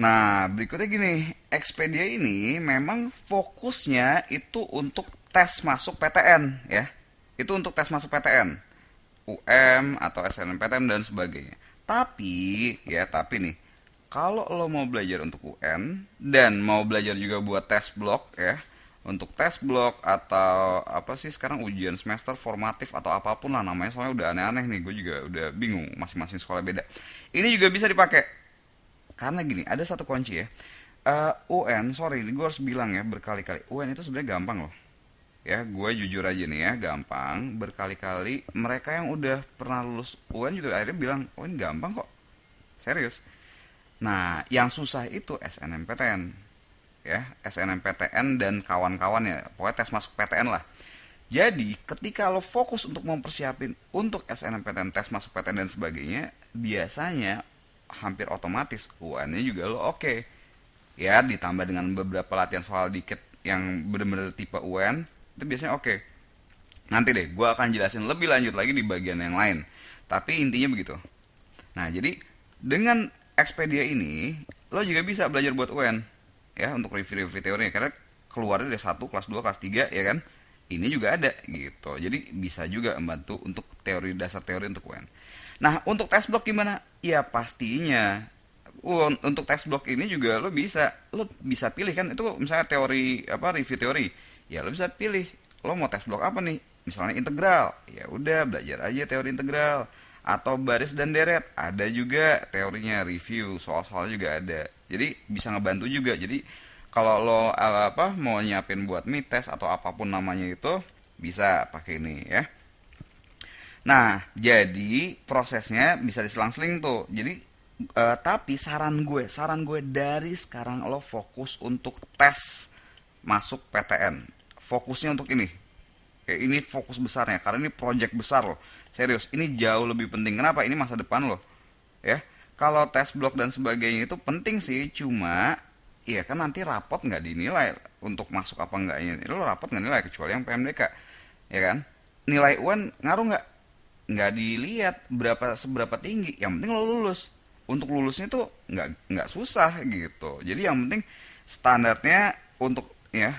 Nah, berikutnya gini, Expedia ini memang fokusnya itu untuk tes masuk PTN ya. Itu untuk tes masuk PTN, UM atau SNMPTN dan sebagainya. Tapi nih, kalau lo mau belajar untuk UN dan mau belajar juga buat tes blok ya, untuk tes blok atau apa sih sekarang ujian semester formatif atau apapun lah namanya, soalnya udah aneh-aneh nih, gue juga udah bingung, masing-masing sekolah beda. Ini juga bisa dipakai karena gini, ada satu kunci ya. UN, sorry, gue harus bilang ya berkali-kali, UN itu sebenarnya gampang loh. Ya, gue jujur aja nih ya, gampang. Berkali-kali mereka yang udah pernah lulus UN juga akhirnya bilang, oh ini gampang kok, serius. Nah, yang susah itu SNMPTN. Ya, SNMPTN dan kawan-kawan ya, pokoknya tes masuk PTN lah. Jadi, ketika lo fokus untuk mempersiapin untuk SNMPTN, tes masuk PTN dan sebagainya, biasanya hampir otomatis UN-nya juga lo oke. Ya, ditambah dengan beberapa latihan soal dikit yang bener-bener tipe UN, itu biasanya oke. Nanti deh, gue akan jelasin lebih lanjut lagi di bagian yang lain. Tapi intinya begitu. Nah, jadi dengan Expedia ini, lo juga bisa belajar buat UN. Ya, untuk review-review teori. Karena keluarnya dari satu kelas 2 kelas 3 ya kan. Ini juga ada gitu. Jadi bisa juga membantu untuk teori, dasar teori untuk UN. Nah, untuk tes blok gimana? Ya pastinya untuk tes blok ini juga lo bisa pilih kan, itu misalnya teori apa, review teori, ya lo bisa pilih lo mau tes blok apa nih, misalnya integral, ya udah belajar aja teori integral, atau baris dan deret ada juga teorinya, review soal-soal juga ada, jadi bisa ngebantu juga. Jadi kalau lo apa mau nyiapin buat mid test atau apapun namanya itu, bisa pakai ini ya. Nah, jadi prosesnya bisa diselang-seling tuh. Jadi tapi saran gue dari sekarang lo fokus untuk tes masuk PTN. Fokusnya untuk ini. Kayak ini fokus besarnya karena ini project besar loh. Serius, ini jauh lebih penting. Kenapa? Ini masa depan loh. Ya. Kalau tes blok dan sebagainya itu penting sih, cuma iya kan nanti rapot nggak dinilai untuk masuk apa enggaknya. Lo rapot nggak nilai kecuali yang PMDK, ya kan? Nilai UN ngaruh nggak dilihat seberapa tinggi, yang penting lo lulus. Untuk lulusnya tuh nggak susah gitu, jadi yang penting standarnya untuk ya,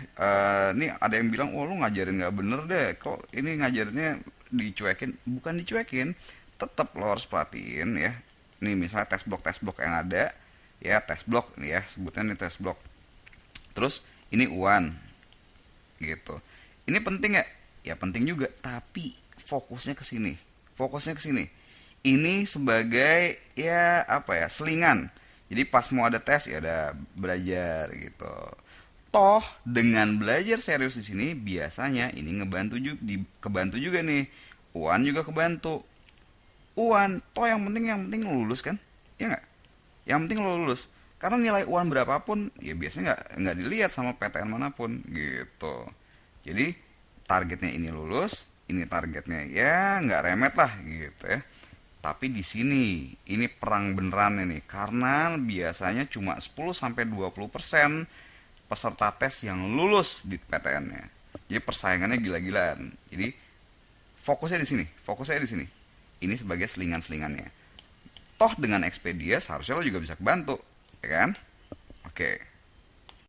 ini ada yang bilang oh lu ngajarin nggak bener deh, kok ini ngajarinnya dicuekin. Bukan dicuekin, tetap lo harus perhatiin ya. Nih misalnya tes blok yang ada ya, tes blok nih ya, sebutnya nih tes blok, terus ini UAN gitu. Ini penting ya, ya penting juga, tapi fokusnya ke sini. Fokusnya ke sini. Ini sebagai ya apa ya, selingan. Jadi pas mau ada tes ya ada belajar gitu. Toh dengan belajar serius di sini biasanya ini ngebantu juga, kebantu juga nih. UAN juga kebantu. UAN, toh yang penting lo lulus kan? Ya nggak? Yang penting lo lulus. Karena nilai UAN berapapun ya biasanya nggak dilihat sama PTN manapun gitu. Jadi targetnya ini lulus, ini targetnya ya nggak remet lah gitu ya. Tapi di sini ini perang beneran ini karena biasanya cuma 10 sampai 20% peserta tes yang lulus di PTN-nya. Jadi persaingannya gila-gilaan. Jadi fokusnya di sini. Ini sebagai selingan-selingannya. Toh dengan Expedia seharusnya lo juga bisa kebantu, ya kan? Oke.